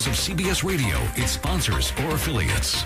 Of CBS Radio, its sponsors or affiliates.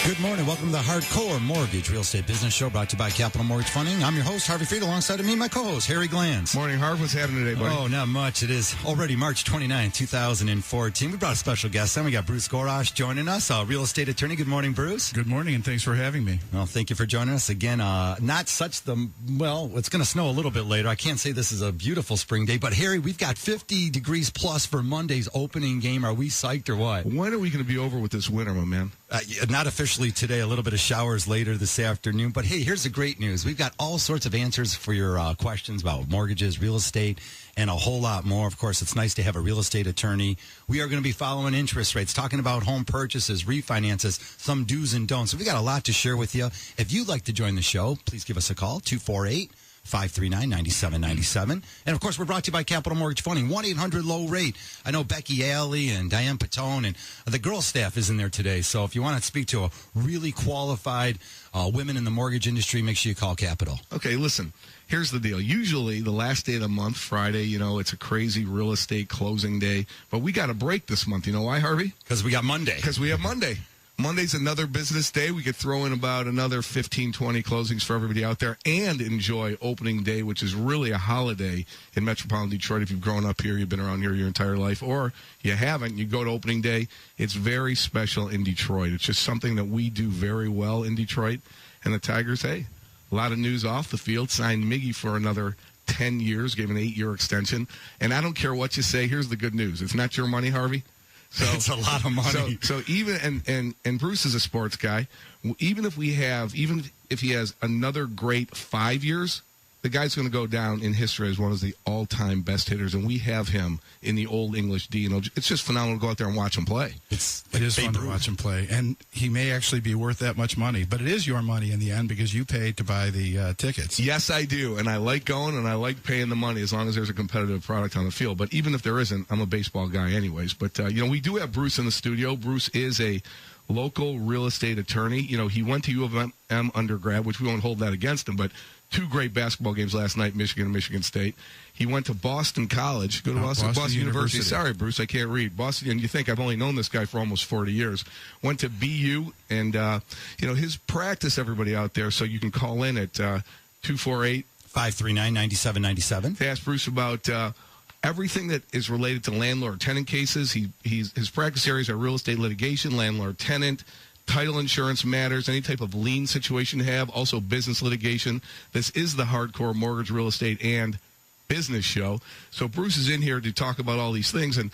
Good morning. Welcome to the Hardcore Mortgage Real Estate Business Show, brought to you by Capital Mortgage Funding. I'm your host, Harvey Fried, alongside of me, my co-host, Harry Glanz. Morning, Harv. What's happening today, buddy? Oh, not much. It is already March 29, 2014. We brought a special guest on. We got Bruce Gorosh joining us, a real estate attorney. Good morning, Bruce. Good morning, and thanks for having me. Well, thank you for joining us again. Not such it's going to snow a little bit later. I can't say this is a beautiful spring day, but Harry, we've got 50 degrees plus for Monday's opening game. Are we psyched or what? When are we going to be over with this winter, my man? Not officially today, a little bit of showers later this afternoon. But hey, here's the great news. We've got all sorts of answers for your questions about mortgages, real estate, and a whole lot more. Of course, it's nice to have a real estate attorney. We are going to be following interest rates, talking about home purchases, refinances, some do's and don'ts. So we got a lot to share with you. If you'd like to join the show, please give us a call, 248-539-9797. And, of course, we're brought to you by Capital Mortgage Funding, 1-800-LOW-RATE. I know Becky Alley and Diane Patone and the girls' staff is in there today. So if you want to speak to a really qualified women in the mortgage industry, make sure you call Capital. Okay, listen, here's the deal. Usually the last day of the month, Friday, it's a crazy real estate closing day. But we got a break this month. You know why, Harvey? Because we got Monday. Because we have Monday. Monday's another business day. We could throw in about another 15, 20 closings for everybody out there and enjoy opening day, which is really a holiday in metropolitan Detroit. If you've grown up here, you've been around here your entire life, or you haven't, you go to opening day. It's very special in Detroit. It's just something that we do very well in Detroit. And the Tigers, hey, a lot of news off the field. Signed Miggy for another 10 years, gave an 8-year extension. And I don't care what you say. Here's the good news. It's not your money, Harvey. So it's a lot of money. So even and Bruce is a sports guy. Even if he has another great 5 years, the guy's going to go down in history as one of the all-time best hitters, and we have him in the Old English D. It's just phenomenal to go out there and watch him play. It is fun to watch him play, and he may actually be worth that much money, but it is your money in the end because you paid to buy the tickets. Yes, I do, and I like going, and I like paying the money as long as there's a competitive product on the field. But even if there isn't, I'm a baseball guy anyways. But, we do have Bruce in the studio. Bruce is a local real estate attorney. He went to U of M undergrad, which we won't hold that against him, but 2 great basketball games last night, Michigan and Michigan State. He went to Boston College. Go to Boston University. Sorry, Bruce, I can't read. Boston, and you think I've only known this guy for almost 40 years. Went to BU, and, his practice, everybody out there, so you can call in at 248-539-9797. To ask Bruce about everything that is related to landlord-tenant cases. His practice areas are real estate litigation, landlord-tenant, title insurance matters, any type of lien situation you have, also business litigation. This is the Hardcore Mortgage Real Estate and Business Show. So Bruce is in here to talk about all these things. And,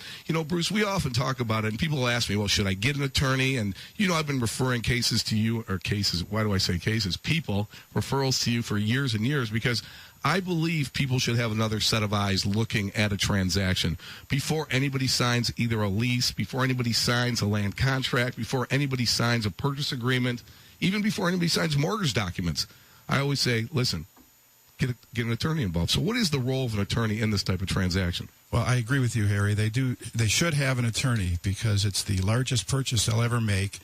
Bruce, we often talk about it, and people ask me, well, should I get an attorney? And, I've been referring cases to you, or cases, why do I say cases? People, referrals to you for years and years, because I believe people should have another set of eyes looking at a transaction before anybody signs either a lease, before anybody signs a land contract, before anybody signs a purchase agreement, even before anybody signs mortgage documents. I always say, listen, get an attorney involved. So what is the role of an attorney in this type of transaction? Well, I agree with you, Harry. They should have an attorney because it's the largest purchase they'll ever make,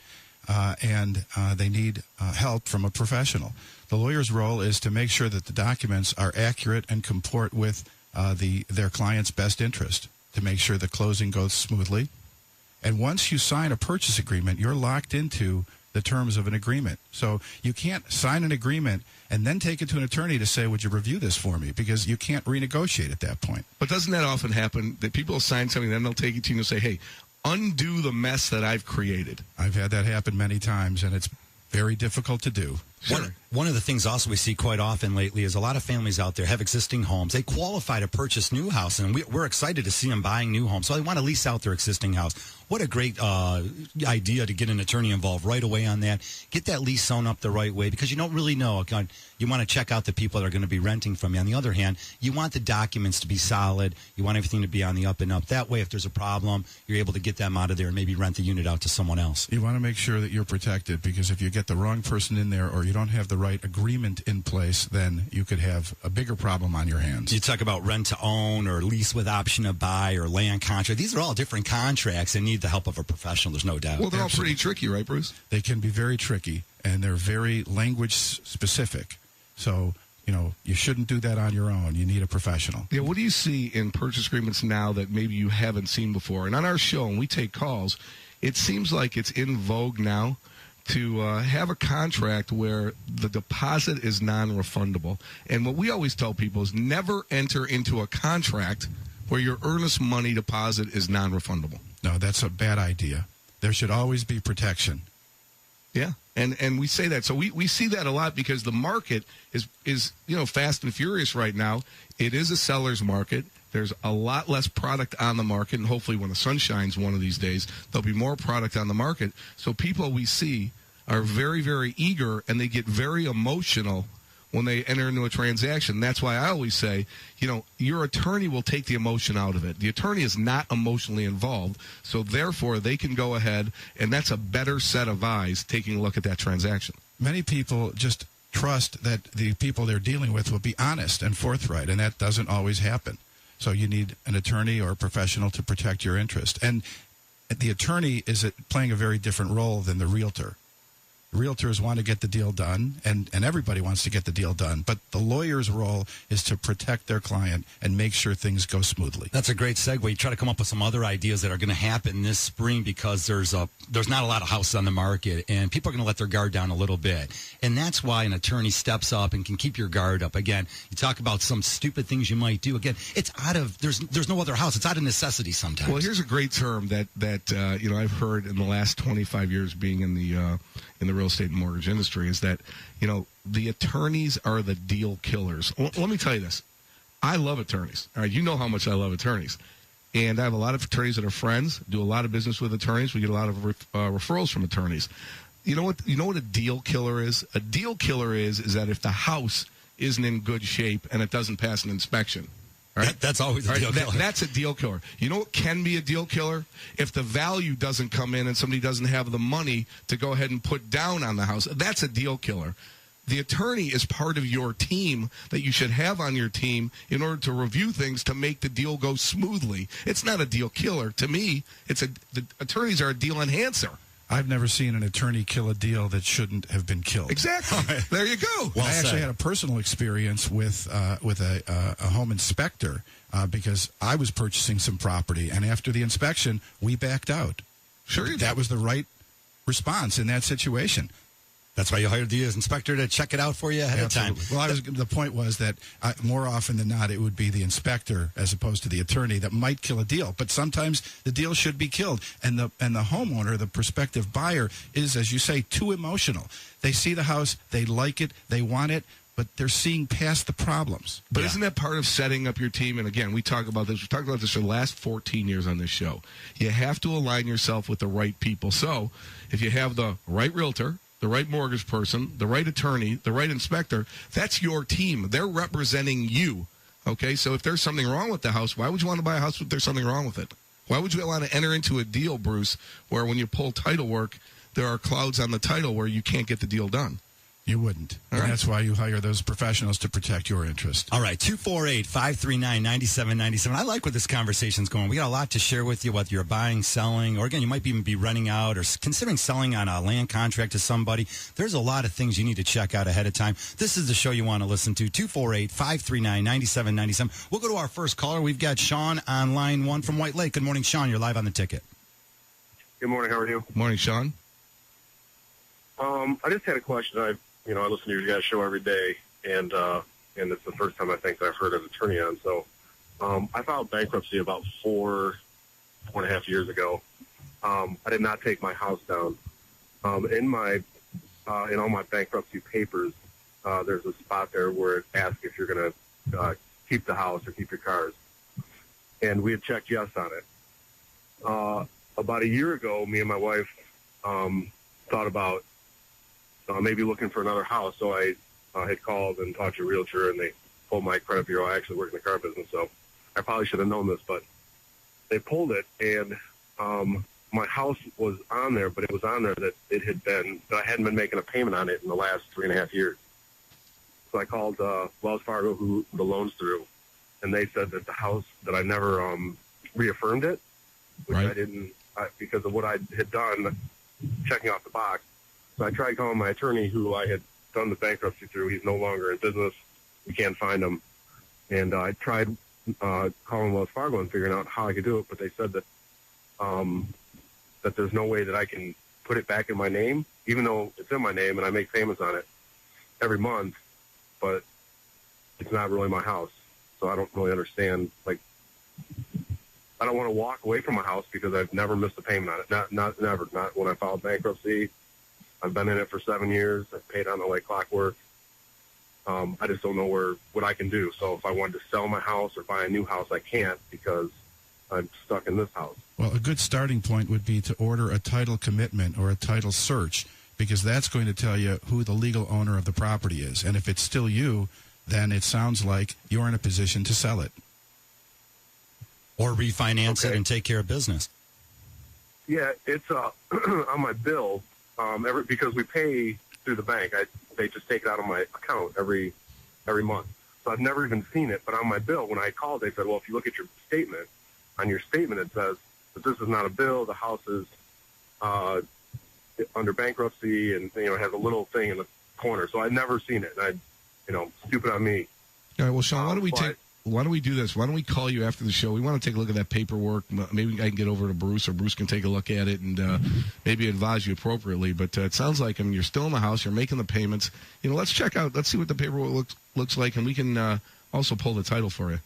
and they need help from a professional. The lawyer's role is to make sure that the documents are accurate and comport with their client's best interest, to make sure the closing goes smoothly. And once you sign a purchase agreement, you're locked into the terms of an agreement. So you can't sign an agreement and then take it to an attorney to say, would you review this for me? Because you can't renegotiate at that point. But doesn't that often happen, that people sign something, then they'll take it to you and say, hey, undo the mess that I've created? I've had that happen many times, and it's very difficult to do. Sure. One of the things also we see quite often lately is a lot of families out there have existing homes. They qualify to purchase new house, and we're excited to see them buying new homes. So they want to lease out their existing house. What a great idea to get an attorney involved right away on that. Get that lease sewn up the right way, because you don't really know. You want to check out the people that are going to be renting from you. On the other hand, you want the documents to be solid. You want everything to be on the up and up. That way, if there's a problem, you're able to get them out of there and maybe rent the unit out to someone else. You want to make sure that you're protected, because if you get the wrong person in there or you don't have the right agreement in place, then you could have a bigger problem on your hands. You talk about rent to own or lease with option to buy or land contract. These are all different contracts and need the help of a professional, there's no doubt. Well, they're all pretty tricky, right, Bruce? They can be very tricky, and they're very language specific. So you shouldn't do that on your own. You need a professional. Yeah, what do you see in purchase agreements now that maybe you haven't seen before? And on our show, when we take calls, it seems like it's in vogue now to have a contract where the deposit is non-refundable. And what we always tell people is never enter into a contract where your earnest money deposit is non-refundable. No, that's a bad idea. There should always be protection. Yeah, and we say that. So we see that a lot because the market is fast and furious right now. It is a seller's market. There's a lot less product on the market, and hopefully when the sun shines one of these days, there'll be more product on the market. So people we see are very, very eager, and they get very emotional when they enter into a transaction. That's why I always say, your attorney will take the emotion out of it. The attorney is not emotionally involved, so therefore they can go ahead, and that's a better set of eyes taking a look at that transaction. Many people just trust that the people they're dealing with will be honest and forthright, and that doesn't always happen. So you need an attorney or a professional to protect your interest. And the attorney is playing a very different role than the realtor. Realtors want to get the deal done, and everybody wants to get the deal done. But the lawyer's role is to protect their client and make sure things go smoothly. That's a great segue. You try to come up with some other ideas that are going to happen this spring because there's not a lot of houses on the market, and people are going to let their guard down a little bit. And that's why an attorney steps up and can keep your guard up. Again, you talk about some stupid things you might do. Again, it's out of there's no other house. It's out of necessity sometimes. Well, here's a great term that I've heard in the last 25 years being in the real estate and mortgage industry is that, the attorneys are the deal killers. Well, let me tell you this. I love attorneys. All right, you know how much I love attorneys. And I have a lot of attorneys that are friends, do a lot of business with attorneys. We get a lot of referrals from attorneys. You know what a deal killer is? A deal killer is that if the house isn't in good shape and it doesn't pass an inspection. Right? That's always a deal killer. That's a deal killer. You know what can be a deal killer? If the value doesn't come in and somebody doesn't have the money to go ahead and put down on the house, that's a deal killer. The attorney is part of your team that you should have on your team in order to review things to make the deal go smoothly. It's not a deal killer. To me, the attorneys are a deal enhancer. I've never seen an attorney kill a deal that shouldn't have been killed. Exactly. There you go. Well, I actually had a personal experience with a home inspector because I was purchasing some property, and after the inspection, we backed out. Sure, that was the right response in that situation. That's why you hired the inspector to check it out for you ahead of time. Well, the point was that more often than not, it would be the inspector as opposed to the attorney that might kill a deal. But sometimes the deal should be killed, and the homeowner, the prospective buyer, is, as you say, too emotional. They see the house, they like it, they want it, but they're seeing past the problems. But isn't that part of setting up your team? And again, we talk about this. We've talked about this for the last 14 years on this show. You have to align yourself with the right people. So if you have the right realtor, the right mortgage person, the right attorney, the right inspector, that's your team. They're representing you. Okay, so if there's something wrong with the house, why would you want to buy a house if there's something wrong with it? Why would you want to enter into a deal, Bruce, where when you pull title work, there are clouds on the title where you can't get the deal done? You wouldn't. And that's why you hire those professionals to protect your interest. All right, 248-539-9797. I like where this conversation's going. We got a lot to share with you, whether you're buying, selling, or again, you might even be renting out or considering selling on a land contract to somebody. There's a lot of things you need to check out ahead of time. This is the show you want to listen to, 248-539-9797. We'll go to our first caller. We've got Sean on line 1 from White Lake. Good morning, Sean. You're live on the ticket. Good morning. How are you? Morning, Sean. I just had a question. I listen to your guys' show every day, and it's the first time I think that I've heard an attorney on. So I filed bankruptcy about 4.5 years ago. I did not take my house down. In all my bankruptcy papers, there's a spot there where it asks if you're going to keep the house or keep your cars. And we had checked yes on it. About a year ago, me and my wife thought about maybe looking for another house. So I had called and talked to a realtor, and they pulled my credit bureau. I actually work in the car business, so I probably should have known this, but they pulled it, and my house was on there, but it was on there that I hadn't been making a payment on it in the last 3.5 years. So I called Wells Fargo, who the loan's through, and they said that the house, that I never reaffirmed it, which right. I didn't, because of what I had done, checking off the box. So I tried calling my attorney, who I had done the bankruptcy through. He's no longer in business. we can't find them. And I tried calling Wells Fargo and figuring out how I could do it, but they said that that there's no way that I can put it back in my name, even though it's in my name and I make payments on it every month, but it's not really my house. So I don't really understand. Like, I don't want to walk away from my house because I've never missed a payment on it. Not never. Not when I filed bankruptcy. I've been in it for 7 years. I've paid on it like clockwork. I just don't know what I can do. So if I wanted to sell my house or buy a new house, I can't because I'm stuck in this house. Well, a good starting point would be to order a title commitment or a title search, because that's going to tell you who the legal owner of the property is. And if it's still you, then it sounds like you're in a position to sell it. Or refinance it and take care of business. Yeah, it's on my bill, because we pay through the bank. They just take it out of my account every month. So I've never even seen it. But on my bill, when I called, they said, well, if you look at your statement, on your statement it says that this is not a bill. The house is under bankruptcy, and it has a little thing in the corner. So I've never seen it. And stupid on me. All right, well, Sean, why don't we do this? Why don't we call you after the show? We want to take a look at that paperwork. Maybe I can get over to Bruce, or Bruce can take a look at it and maybe advise you appropriately. But it sounds like, you're still in the house. You're making the payments. Let's check out. Let's see what the paperwork looks like, and we can also pull the title for you.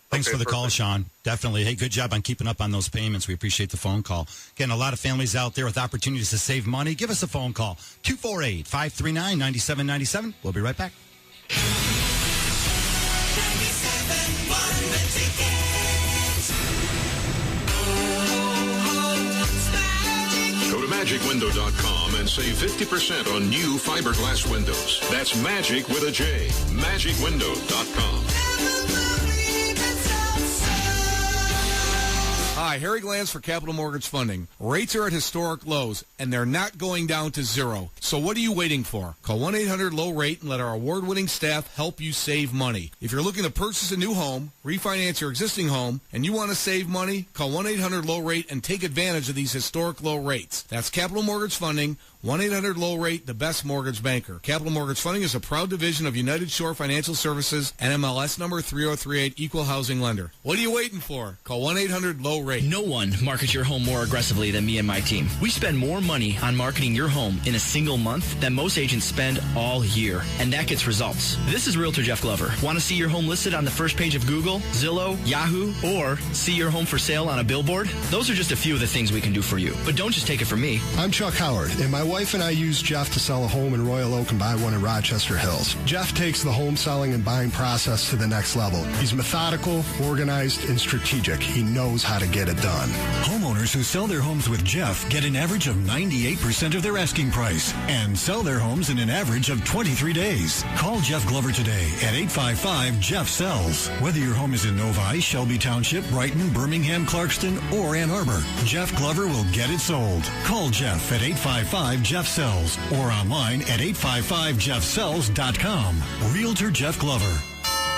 Thanks for the call, Sean. Definitely. Hey, good job on keeping up on those payments. We appreciate the phone call. Again, a lot of families out there with opportunities to save money. Give us a phone call, 248-539-9797. We'll be right back. Go to magicwindow.com and save 50% on new fiberglass windows. That's magic with a J. magicwindow.com. Hi, Harry Glanz for Capital Mortgage Funding. Rates are at historic lows, and they're not going down to zero. So what are you waiting for? Call 1-800-LOW-RATE and let our award-winning staff help you save money. If you're looking to purchase a new home, refinance your existing home, and you want to save money, call 1-800-LOW-RATE and take advantage of these historic low rates. That's Capital Mortgage Funding, 1-800-LOW-RATE, the best mortgage banker. Capital Mortgage Funding is a proud division of United Shore Financial Services, NMLS number 3038, Equal Housing Lender. What are you waiting for? Call 1-800-LOW-RATE. No one markets your home more aggressively than me and my team. We spend more money on marketing your home in a single month than most agents spend all year, and that gets results. This is Realtor Jeff Glover. Want to see your home listed on the first page of Google, Zillow, Yahoo, or see your home for sale on a billboard? Those are just a few of the things we can do for you. But don't just take it from me. I'm Chuck Howard, and my wife and I use Jeff to sell a home in Royal Oak and buy one in Rochester Hills. Jeff takes the home selling and buying process to the next level. He's methodical, organized, and strategic. He knows how to get it done. Homeowners who sell their homes with Jeff get an average of 98% of their asking price and sell their homes in an average of 23 days. Call Jeff Glover today at 855-JEFF-SELLS. Whether your home is in Novi, Shelby Township, Brighton, Birmingham, Clarkston, or Ann Arbor, Jeff Glover will get it sold. Call Jeff at 855-JEFF-SELLS or online at 855jeffsells.com. Realtor Jeff Glover.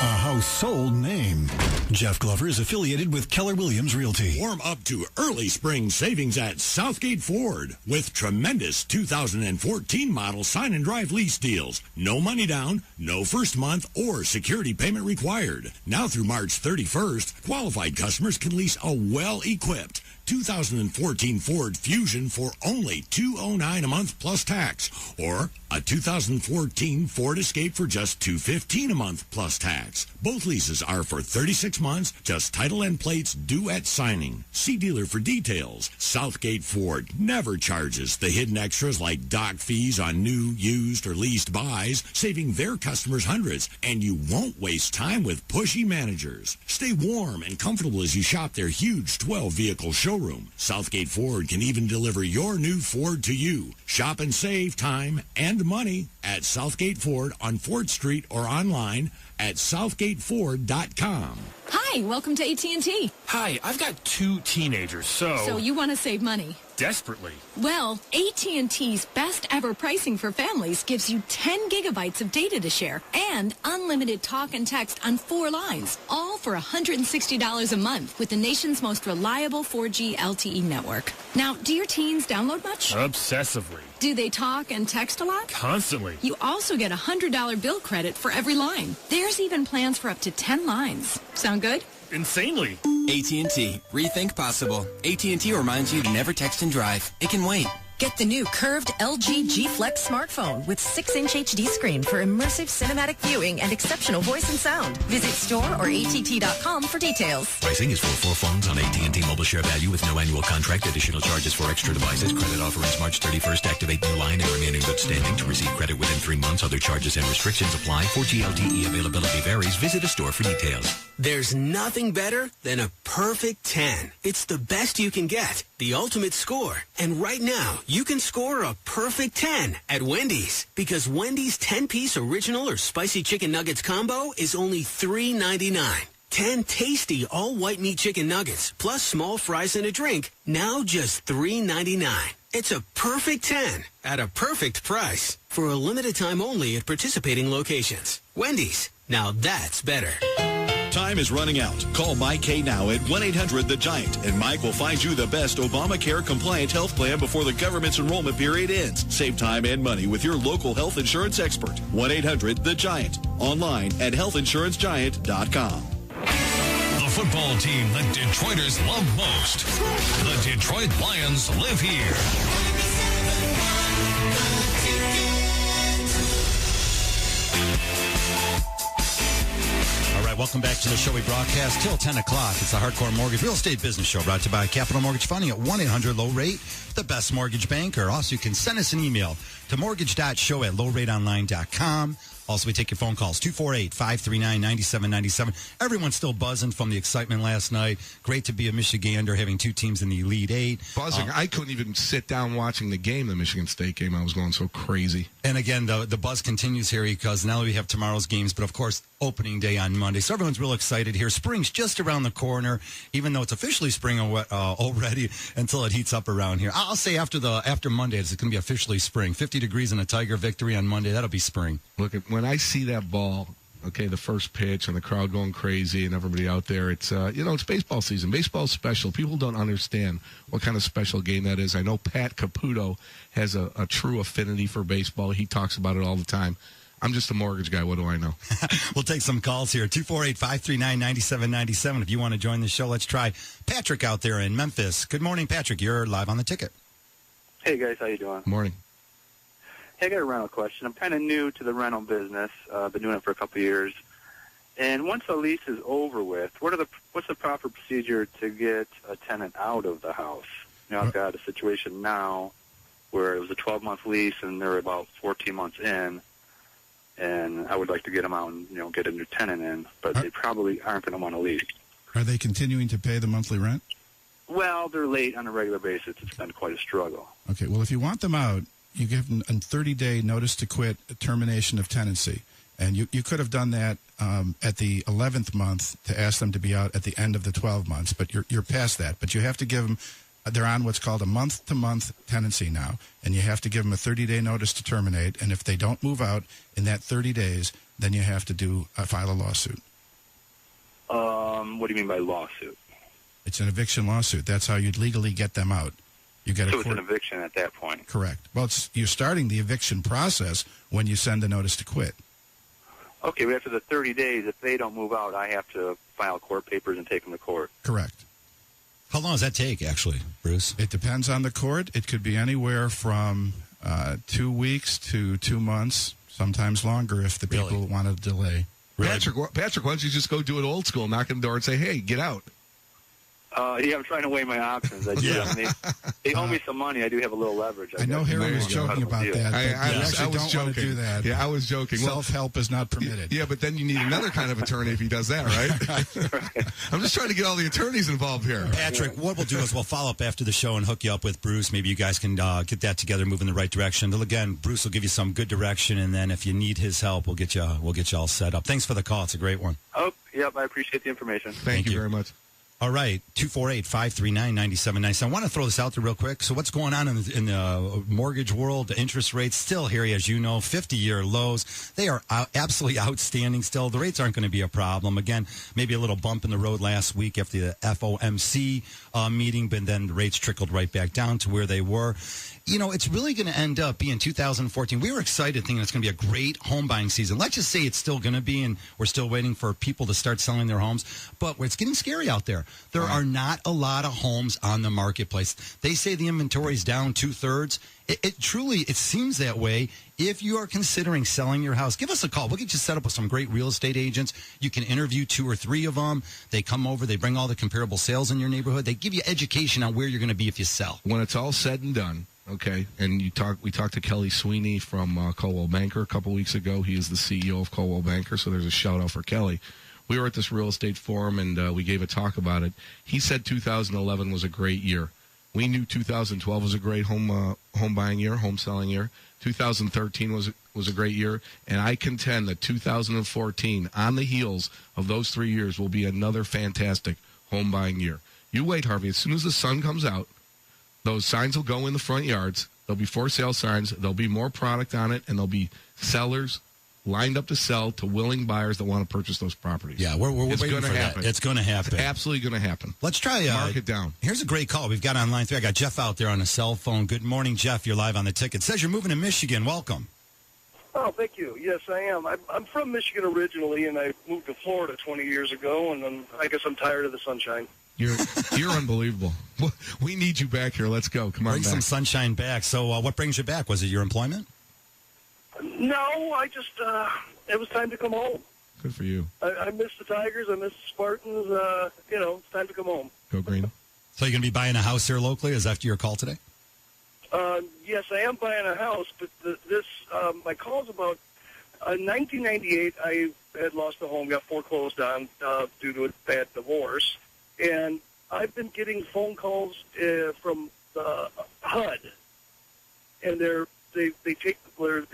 A household name. Jeff Glover is affiliated with Keller Williams Realty. Warm up to early spring savings at Southgate Ford with tremendous 2014 model sign and drive lease deals. No money down, no first month or security payment required. Now through March 31st, qualified customers can lease a well-equipped 2014 Ford Fusion for only $209 a month plus tax, or a 2014 Ford Escape for just $215 a month plus tax. Both leases are for 36 months, just title and plates due at signing. See dealer for details. Southgate Ford never charges the hidden extras like dock fees on new, used, or leased buys, saving their customers hundreds, and you won't waste time with pushy managers. Stay warm and comfortable as you shop their huge 12-vehicle showroom. Southgate Ford can even deliver your new Ford to you. Shop and save time and money at Southgate Ford on Ford Street or online at southgateford.com. Hi, welcome to AT&T. Hi, I've got 2 teenagers, so... So you want to save money? desperately. Well, AT&T's best ever pricing for families gives you 10 gigabytes of data to share and unlimited talk and text on 4 lines, all for $160 a month with the nation's most reliable 4G LTE network. Now, do your teens download much? Obsessively. Do they talk and text a lot? Constantly. You also get a $100 bill credit for every line. There's even plans for up to 10 lines. Sound good? Insanely. AT&T. Rethink possible. AT&T reminds you to never text and drive. It can wait. Get the new curved LG G Flex smartphone with 6-inch HD screen for immersive cinematic viewing and exceptional voice and sound. Visit store or att.com for details. Pricing is for 4 phones on AT&T Mobile Share Value with no annual contract. Additional charges for extra devices. Credit offer ends March 31st. Activate new line and remain in good standing to receive credit within 3 months. Other charges and restrictions apply. 4G LTE availability varies. Visit a store for details. There's nothing better than a perfect 10. It's the best you can get, the ultimate score. And right now, you can score a perfect 10 at Wendy's because Wendy's 10-piece original or spicy chicken nuggets combo is only $3.99. 10 tasty all-white meat chicken nuggets plus small fries and a drink, now just $3.99. It's a perfect 10 at a perfect price for a limited time only at participating locations. Wendy's, now that's better. Time is running out. Call Mike K now at 1-800-THE-GIANT, and Mike will find you the best Obamacare-compliant health plan before the government's enrollment period ends. Save time and money with your local health insurance expert. 1-800-THE-GIANT. Online at healthinsurancegiant.com. The football team that Detroiters love most. The Detroit Lions live here. All right, welcome back to the show. We broadcast till 10 o'clock. It's the Hardcore Mortgage Real Estate Business Show brought to you by Capital Mortgage Funding at 1-800-LOW-RATE, the best mortgage banker. Also, you can send us an email to mortgage.show@lowrateonline.com. Also, we take your phone calls, 248-539-9797. Everyone's still buzzing from the excitement last night. Great to be a Michigander, having 2 teams in the Elite Eight. Buzzing. I couldn't even sit down watching the game, the Michigan State game. I was going so crazy. And again, the buzz continues here because now we have tomorrow's games, but of course, opening day on Monday. So everyone's real excited here. Spring's just around the corner, even though it's officially spring already until it heats up around here. I'll say after Monday, it's going to be officially spring. 50 degrees and a Tiger victory on Monday. That'll be spring. Look, when I see that ball, okay, the first pitch and the crowd going crazy and everybody out there, it's, it's baseball season. Baseball's special. People don't understand what kind of special game that is. I know Pat Caputo has a true affinity for baseball. He talks about it all the time. I'm just a mortgage guy. What do I know? We'll take some calls here. 248-539-9797. If you want to join the show, let's try Patrick out there in Memphis. Good morning, Patrick. You're live on the ticket. Hey, guys. How you doing? Morning. Hey, I got a rental question. I'm kind of new to the rental business. I've been doing it for a couple of years. And once a lease is over with, what's the proper procedure to get a tenant out of the house? I've got a situation now where it was a 12-month lease, and they're about 14 months in. And I would like to get them out and, get a new tenant in, but they probably aren't going to want to leave. Are they continuing to pay the monthly rent? Well, they're late on a regular basis. It's been quite a struggle. Okay, well, if you want them out, you give them a 30-day notice to quit, termination of tenancy. And you could have done that at the 11th month to ask them to be out at the end of the 12 months, but you're past that. But you have to give them, they're on what's called a month-to-month tenancy now, and you have to give them a 30-day notice to terminate. And if they don't move out in that 30 days, then you have to file a lawsuit. What do you mean by lawsuit? It's an eviction lawsuit. That's how you'd legally get them out. So it's an eviction at that point? Correct. Well, you're starting the eviction process when you send a notice to quit. Okay, but after the 30 days, if they don't move out, I have to file court papers and take them to court. Correct. How long does that take, actually, Bruce? It depends on the court. It could be anywhere from 2 weeks to 2 months, sometimes longer if the people want to delay. Really? Patrick, why don't you just go do it old school, knock on the door and say, hey, get out? I'm trying to weigh my options. They owe me some money. I do have a little leverage. I know Harry was joking about that. I was don't joking. Want to do that. Yeah, I was joking. Self-help is not permitted. Yeah, but then you need another kind of attorney if he does that, right? I'm just trying to get all the attorneys involved here. Patrick, what we'll do is we'll follow up after the show and hook you up with Bruce. Maybe you guys can get that together, move in the right direction. But again, Bruce will give you some good direction, and then if you need his help, we'll get you all set up. Thanks for the call. It's a great one. Oh, yep. I appreciate the information. Thank you very much. All right, 248-539-9797. I want to throw this out there real quick. So what's going on in the mortgage world? The interest rates still here, as you know, 50-year lows. They are absolutely outstanding still. The rates aren't going to be a problem. Again, maybe a little bump in the road last week after the FOMC meeting, but then the rates trickled right back down to where they were. You know, it's really going to end up being 2014. We were excited thinking it's going to be a great home buying season. Let's just say it's still going to be, and we're still waiting for people to start selling their homes. But it's getting scary out there. There are not a lot of homes on the marketplace. They say the inventory is down 2/3. It truly seems that way. If you are considering selling your house, give us a call. We'll get you set up with some great real estate agents. You can interview 2 or 3 of them. They come over. They bring all the comparable sales in your neighborhood. They give you education on where you're going to be if you sell. When it's all said and done, okay, and we talked to Kelly Sweeney from Coldwell Banker a couple weeks ago. He is the CEO of Coldwell Banker, so there's a shout-out for Kelly. We were at this real estate forum, and we gave a talk about it. He said 2011 was a great year. We knew 2012 was a great home buying year, home selling year. 2013 was a great year, and I contend that 2014, on the heels of those 3 years, will be another fantastic home buying year. You wait, Harvey. As soon as the sun comes out, those signs will go in the front yards. There'll be for sale signs. There'll be more product on it, and there'll be sellers lined up to sell to willing buyers that want to purchase those properties. Yeah, we're it's waiting gonna for happen. that. It's going to happen. It's absolutely going to happen. Let's try mark it down. Here's a great call we've got on line 3. I got Jeff out there on a cell phone. Good morning, Jeff. You're live on the ticket. It says you're moving to Michigan. Welcome. Oh, thank you. Yes, I am. I'm from Michigan originally, and I moved to Florida 20 years ago, and I guess I'm tired of the sunshine. You're unbelievable. We need you back here. Let's go. Come on, bring some sunshine back. So, what brings you back? Was it your employment? No, I just it was time to come home. Good for you. I miss the Tigers. I miss the Spartans. It's time to come home. Go Green. So you're going to be buying a house here locally? Is that your call today? Yes, I am buying a house, but my call's about 1998. I had lost a home, got foreclosed on due to a bad divorce, and I've been getting phone calls from HUD, and they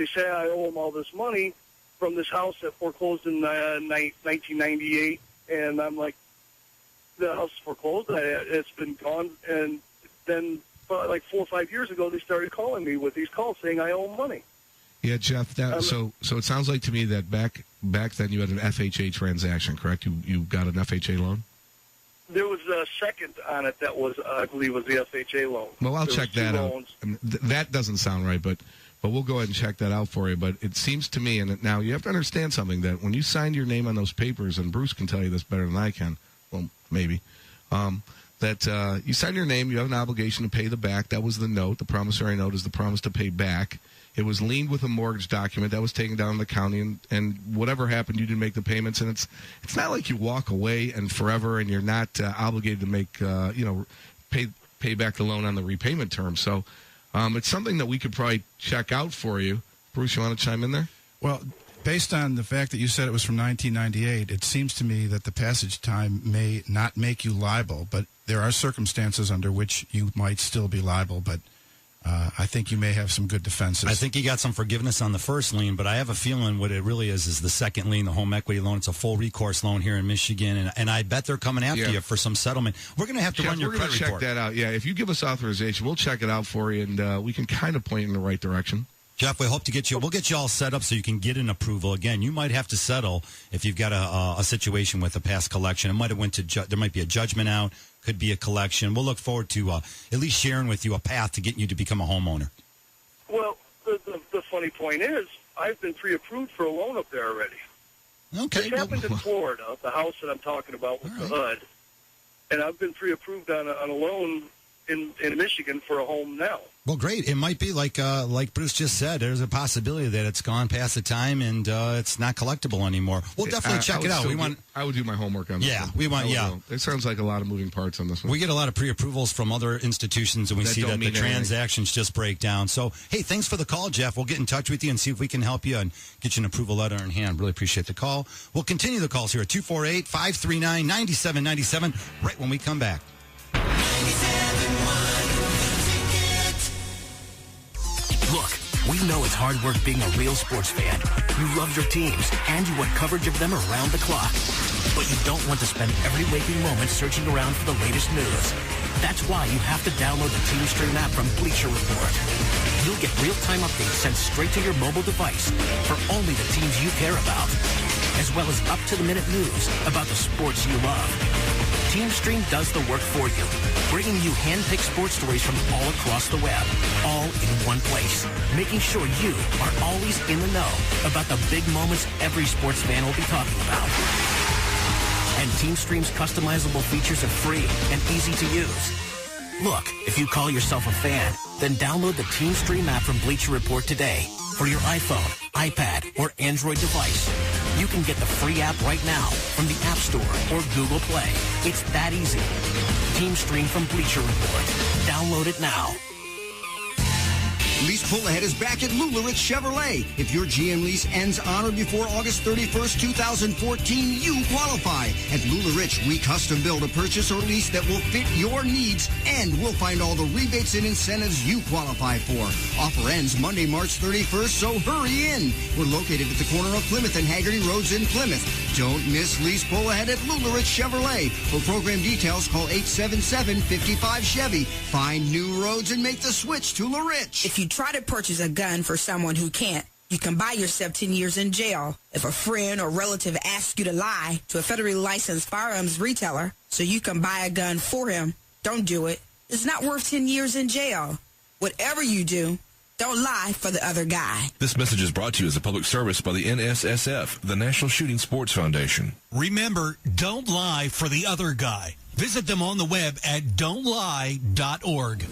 say I owe them all this money from this house that foreclosed in 1998, and I'm like, the house is foreclosed. It's been gone, and then like 4 or 5 years ago, they started calling me with these calls saying I owe them money. Yeah, Jeff. So it sounds like to me that back then you had an FHA transaction, correct? You got an FHA loan. There was a second on it that was, I believe, was the FHA loan. Well, I'll check that out. That doesn't sound right, but we'll go ahead and check that out for you. But it seems to me, and now you have to understand something, that when you signed your name on those papers, and Bruce can tell you this better than I can, well, maybe, that you signed your name, you have an obligation to pay the back. That was the note. The promissory note is the promise to pay back. It was liened with a mortgage document that was taken down in the county, and whatever happened, you didn't make the payments. And it's not like you walk away and forever, and you're not obligated to make pay back the loan on the repayment term. So it's something that we could probably check out for you. Bruce, you want to chime in there? Well, based on the fact that you said it was from 1998, it seems to me that the passage time may not make you liable, but there are circumstances under which you might still be liable. But I think you may have some good defenses. I think you got some forgiveness on the first lien, but I have a feeling what it really is the second lien, the home equity loan. It's a full recourse loan here in Michigan, and I bet they're coming after you for some settlement. We're going to have to run your credit report. We're going to check that out. Yeah, if you give us authorization, we'll check it out for you, and we can kind of point in the right direction. Jeff, we hope to get you. We'll get you all set up so you can get an approval. Again, you might have to settle if you've got a situation with a past collection. It might have went to there might be a judgment out. Could be a collection. We'll look forward to at least sharing with you a path to getting you to become a homeowner. Well, the funny point is, I've been pre-approved for a loan up there already. Okay. This happened in Florida, the house that I'm talking about with the HUD, and I've been pre-approved on a loan in Michigan for a home now. Well, great. It might be like Bruce just said. There's a possibility that it's gone past the time and it's not collectible anymore. We'll definitely check it out. I would do my homework on this. Yeah, one. It sounds like a lot of moving parts on this one. We get a lot of pre-approvals from other institutions, and we see that the transactions just break down. So, hey, thanks for the call, Jeff. We'll get in touch with you and see if we can help you and get you an approval letter in hand. Really appreciate the call. We'll continue the calls here at 248-539-9797 right when we come back. Look, we know it's hard work being a real sports fan. You love your teams, and you want coverage of them around the clock. but you don't want to spend every waking moment searching around for the latest news. That's why you have to download the TeamStream app from Bleacher Report. You'll get real-time updates sent straight to your mobile device for only the teams you care about, as well as up-to-the-minute news about the sports you love. TeamStream does the work for you, bringing you hand-picked sports stories from all across the web, all in one place, making sure you are always in the know about the big moments every sports fan will be talking about. And TeamStream's customizable features are free and easy to use. Look, if you call yourself a fan, then download the TeamStream app from Bleacher Report today for your iPhone, iPad, or Android device. You can get the free app right now from the App Store or Google Play. It's that easy. TeamStream from Bleacher Report. Download it now. Lease pull ahead is back at LuLaRich Chevrolet. If your GM lease ends on or before August 31st, 2014, you qualify. At LuLaRich, we custom build a purchase or lease that will fit your needs, and we'll find all the rebates and incentives you qualify for. Offer ends Monday, March 31st, so hurry in. We're located at the corner of Plymouth and Haggerty Roads in Plymouth. Don't miss lease pull ahead at LuLaRich Chevrolet. For program details, call 877-55-CHEVY. Find new roads and make the switch to LaRich. If you try to purchase a gun for someone who can't, you can buy yourself 10 years in jail. If a friend or relative asks you to lie to a federally licensed firearms retailer so you can buy a gun for him, don't do it. It's not worth 10 years in jail. Whatever you do, don't lie for the other guy. This message is brought to you as a public service by the NSSF, the National Shooting Sports Foundation. Remember, don't lie for the other guy. Visit them on the web at don'tlie.org.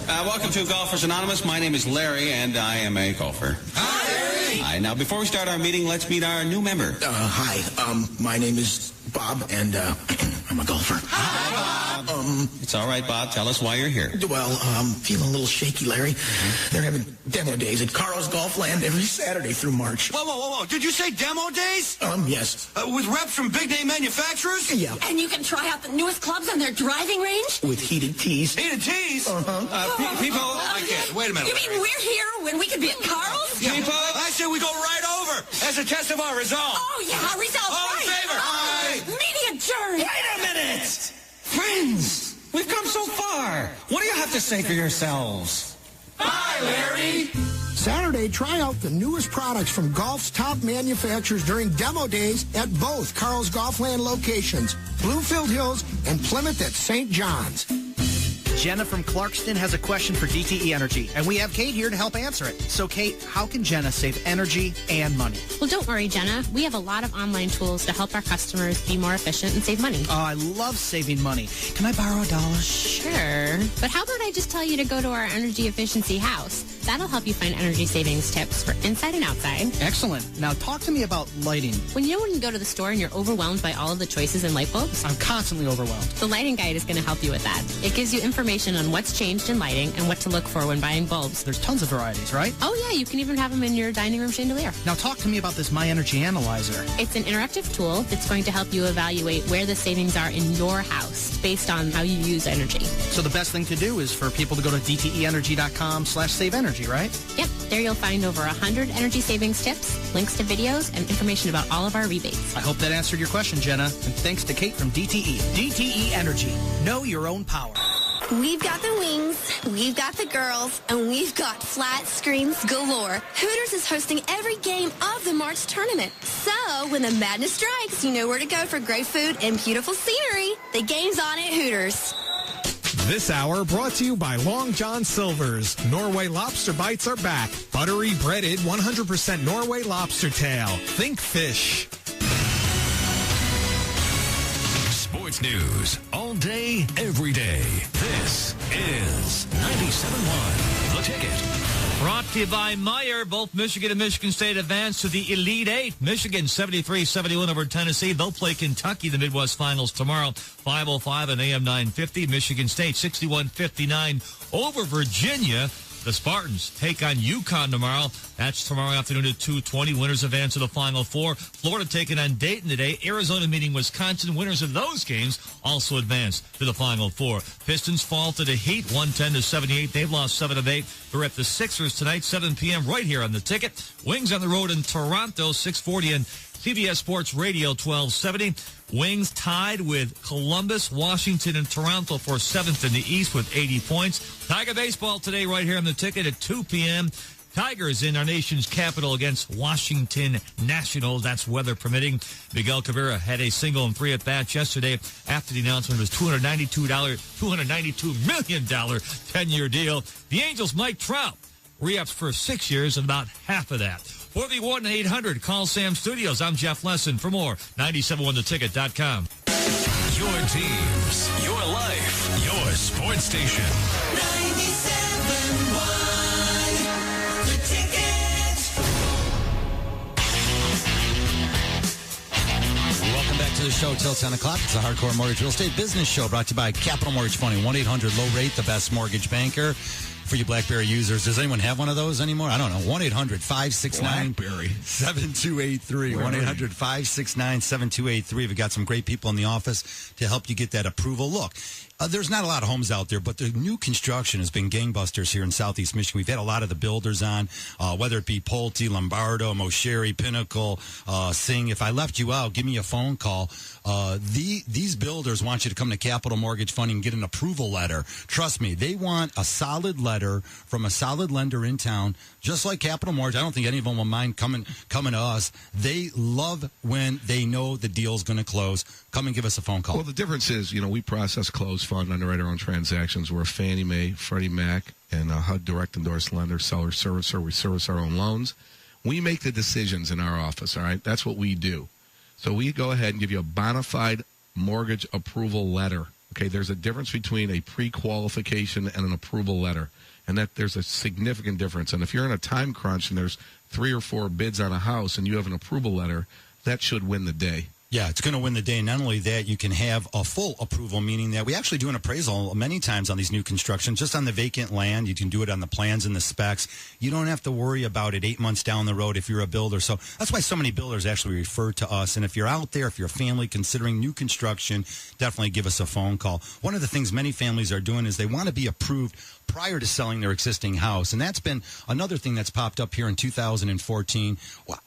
Welcome to Golfers Anonymous. My name is Larry, and I am a golfer. Hi, Larry. Hi. Now, before we start our meeting, let's meet our new member. Hi. My name is Bob, and I'm a golfer. Hi, Bob. It's all right, Bob. Tell us why you're here. Well, I'm feeling a little shaky, Larry. They're having demo days at Carl's Golfland every Saturday through March. Whoa. Did you say demo days? Yes. With reps from big-name manufacturers? Yeah. And you can try out the newest clubs on their driving range? With heated tees. Heated tees? People, I can't. Wait a minute. You mean we're here when we could be at Carl's? Yeah. People, I say we go right over as a test of our resolve. Oh, yeah, our resolve. All in favor? Aye. Meeting adjourned. Wait a minute. Friends, we've come so far. What do you have to say for yourselves? Bye, Larry. Saturday, try out the newest products from golf's top manufacturers during demo days at both Carl's Golfland locations, Bluefield Hills and Plymouth at St. John's. Jenna from Clarkston has a question for DTE Energy, and we have Kate here to help answer it. So, Kate, how can Jenna save energy and money? Well, don't worry, Jenna. We have a lot of online tools to help our customers be more efficient and save money. Oh, I love saving money. Can I borrow $1? Sure. But how about I just tell you to go to our energy efficiency house? That'll help you find energy savings tips for inside and outside. Excellent. Now, talk to me about lighting. When you go to the store and you're overwhelmed by all of the choices in light bulbs? I'm constantly overwhelmed. The lighting guide is going to help you with that. It gives you information on what's changed in lighting and what to look for when buying bulbs. There's tons of varieties, right? Oh, yeah. You can even have them in your dining room chandelier. Now talk to me about this My Energy Analyzer. It's an interactive tool that's going to help you evaluate where the savings are in your house based on how you use energy. So the best thing to do is for people to go to dteenergy.com/saveenergy, right? Yep. There you'll find over 100 energy savings tips, links to videos, and information about all of our rebates. I hope that answered your question, Jenna. And thanks to Kate from DTE. DTE Energy. Know your own power. We've got the wings, we've got the girls, and we've got flat screens galore. Hooters is hosting every game of the March tournament. So when the madness strikes, you know where to go for great food and beautiful scenery. The game's on at Hooters. This hour brought to you by Long John Silver's. Norway lobster bites are back. Buttery breaded 100% Norway lobster tail. Think fish. Sports news all day, every day. This is 97.1 The Ticket. Brought to you by Meyer. Both Michigan and Michigan State advance to the Elite Eight. Michigan 73-71 over Tennessee. They'll play Kentucky in the Midwest Finals tomorrow, 5:05 and AM 950. Michigan State 61-59 over Virginia. The Spartans take on UConn tomorrow. That's tomorrow afternoon at 2:20. Winners advance to the Final Four. Florida taking on Dayton today. Arizona meeting Wisconsin. Winners of those games also advance to the Final Four. Pistons fall to the Heat, 110-78. They've lost 7 of 8. They're at the Sixers tonight, 7 p.m. right here on The Ticket. Wings on the road in Toronto, 6:40 and CBS Sports Radio 1270. Wings tied with Columbus, Washington, and Toronto for 7th in the East with 80 points. Tiger baseball today right here on the ticket at 2 p.m. Tigers in our nation's capital against Washington Nationals. That's weather permitting. Miguel Cabrera had a single and 3 at-bats yesterday after the announcement of his $292 million 10-year deal. The Angels' Mike Trout re-ups for 6 years and about half of that. For the 1-800 Call Sam Studios, I'm Jeff Lesson. For more, 971theticket.com. Your teams, your life, your sports station. 97.1 The Ticket. Welcome back to the show till 10 o'clock. It's the Hardcore Mortgage Real Estate Business Show brought to you by Capital Mortgage Funding. 1-800 Low Rate, the best mortgage banker. For you BlackBerry users, does anyone have one of those anymore? I don't know. 1-800-569-7283. 1-800-569-7283. We've got some great people in the office to help you get that approval. Look, there's not a lot of homes out there, but the new construction has been gangbusters here in Southeast Michigan. We've had a lot of the builders on, whether it be Pulte, Lombardo, Mosheri, Pinnacle, Singh. If I left you out, give me a phone call. These builders want you to come to Capital Mortgage Funding and get an approval letter. Trust me, they want a solid letter from a solid lender in town, just like Capital Mortgage. I don't think any of them will mind coming to us. They love when they know the deal's going to close. Come and give us a phone call. Well, the difference is, we process closed fund, underwrite our own transactions. We're a Fannie Mae, Freddie Mac, and a HUD direct endorsed lender, seller, servicer. We service our own loans. We make the decisions in our office, all right? That's what we do. So we go ahead and give you a bona fide mortgage approval letter. Okay, there's a difference between a pre-qualification and an approval letter, and that there's a significant difference. And if you're in a time crunch and there's 3 or 4 bids on a house and you have an approval letter, that should win the day. Yeah, it's going to win the day. Not only that, you can have a full approval, meaning that we actually do an appraisal many times on these new construction, just on the vacant land. You can do it on the plans and the specs. You don't have to worry about it 8 months down the road if you're a builder. So that's why so many builders actually refer to us. And if you're out there, if you're a family considering new construction, definitely give us a phone call. One of the things many families are doing is they want to be approved prior to selling their existing house. And that's been another thing that's popped up here in 2014.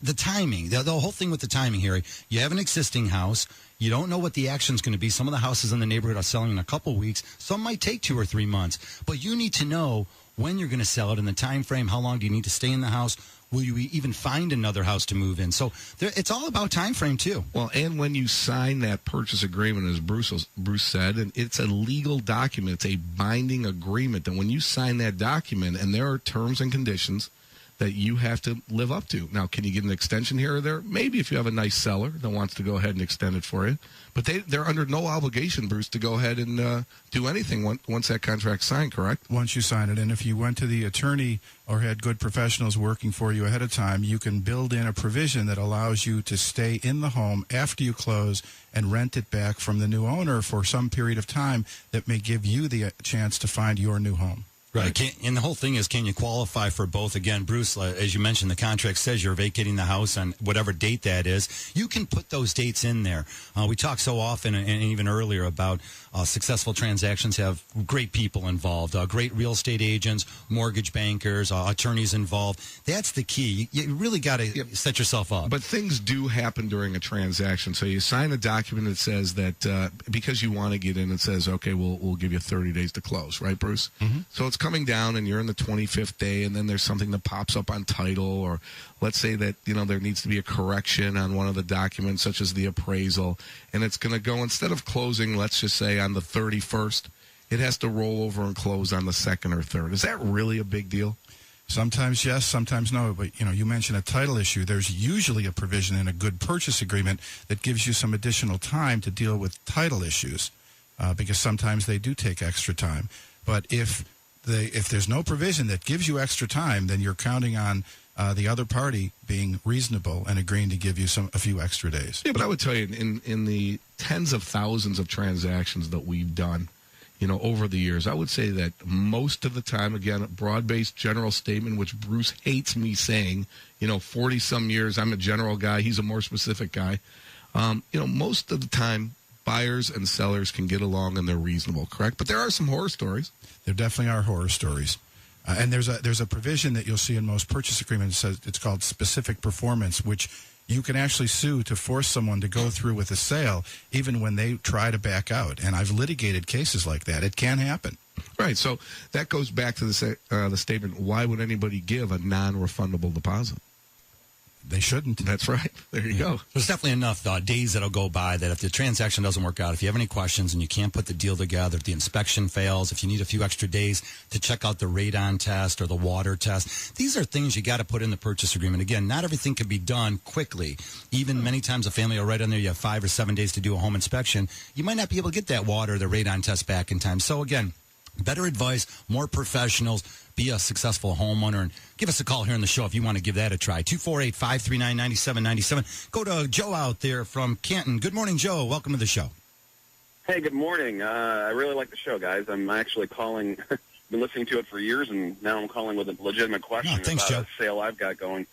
The timing, the whole thing with the timing, Harry. You have an existing house. You don't know what the action's going to be. Some of the houses in the neighborhood are selling in a couple weeks. Some might take 2 or 3 months. But you need to know when you're going to sell it and the time frame. How long do you need to stay in the house? Will you even find another house to move in? So it's all about time frame, too. Well, and when you sign that purchase agreement, as Bruce said, and it's a legal document. It's a binding agreement. And when you sign that document, and there are terms and conditions that you have to live up to. Now, can you get an extension here or there? Maybe if you have a nice seller that wants to go ahead and extend it for you. But they're under no obligation, Bruce, to go ahead and do anything once that contract's signed, correct? Once you sign it. And if you went to the attorney or had good professionals working for you ahead of time, you can build in a provision that allows you to stay in the home after you close and rent it back from the new owner for some period of time that may give you the chance to find your new home. Right. And the whole thing is, can you qualify for both? Again, Bruce, as you mentioned, the contract says you're vacating the house on whatever date that is. You can put those dates in there. We talk so often and even earlier about successful transactions have great people involved, great real estate agents, mortgage bankers, attorneys involved. That's the key. You really got to set yourself up. But things do happen during a transaction. So you sign a document that says that because you want to get in, it says, okay, we'll give you 30 days to close, right, Bruce? Mm-hmm. So it's coming down and you're in the 25th day, and then there's something that pops up on title, or let's say that there needs to be a correction on one of the documents, such as the appraisal, and it's going to go, instead of closing, let's just say on the 31st, it has to roll over and close on the 2nd or 3rd. Is that really a big deal? Sometimes yes, sometimes no. But, you mentioned a title issue. There's usually a provision in a good purchase agreement that gives you some additional time to deal with title issues, because sometimes they do take extra time. But if there's no provision that gives you extra time, then you're counting on the other party being reasonable and agreeing to give you a few extra days. Yeah, but I would tell you, in the tens of thousands of transactions that we've done, over the years, I would say that most of the time, again, a broad-based general statement, which Bruce hates me saying, 40-some years, I'm a general guy, he's a more specific guy. Most of the time, buyers and sellers can get along and they're reasonable, correct? But there are some horror stories. There definitely are horror stories. And there's a provision that you'll see in most purchase agreements. It's called specific performance, which you can actually sue to force someone to go through with a sale even when they try to back out. And I've litigated cases like that. It can happen. Right. So that goes back to the statement, why would anybody give a non-refundable deposit? They shouldn't. That's right. There you go. There's definitely enough days that'll go by that if the transaction doesn't work out, if you have any questions and you can't put the deal together, if the inspection fails, if you need a few extra days to check out the radon test or the water test, these are things you got to put in the purchase agreement. Again, not everything can be done quickly. Even many times a family will write on there you have 5 or 7 days to do a home inspection. You might not be able to get that water or the radon test back in time. So again, better advice, more professionals, be a successful homeowner, and give us a call here on the show if you want to give that a try. 248-539-9797. Go to Joe out there from Canton. Good morning, Joe. Welcome to the show. Hey, good morning. I really like the show, guys. I'm actually calling, been listening to it for years, and now I'm calling with a legitimate question about Joe. a sale I've got going.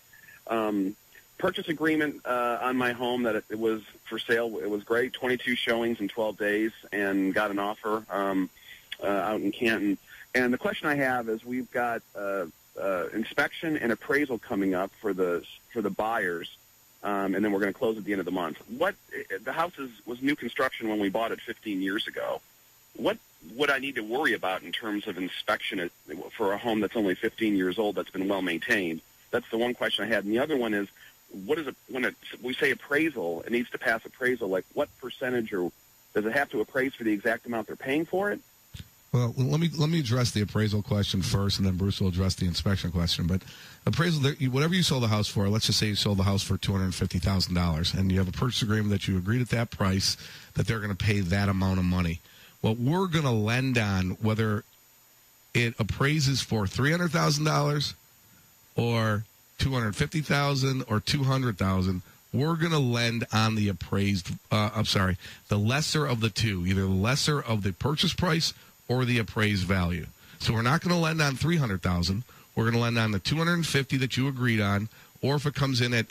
Purchase agreement on my home that it was for sale. It was great, 22 showings in 12 days, and got an offer out in Canton. And the question I have is, we've got inspection and appraisal coming up for the buyers, and then we're going to close at the end of the month. The house was new construction when we bought it 15 years ago. What would I need to worry about in terms of inspection for a home that's only 15 years old that's been well maintained? That's the one question I had. And the other one is, when we say appraisal, it needs to pass appraisal. Like, what percentage, or does it have to appraise for the exact amount they're paying for it? Well, let me address the appraisal question first, and then Bruce will address the inspection question. But appraisal, whatever you sold the house for, let's just say you sold the house for $250,000, and you have a purchase agreement that you agreed at that price that they're going to pay that amount of money. What we're going to lend on, whether it appraises for $300,000 or $250,000 or $200,000, we're going to lend on the appraised. The lesser of the two, either the lesser of the purchase price or the appraised value. So we're not going to lend on $300,000. We're going to lend on the $250,000 that you agreed on, or if it comes in at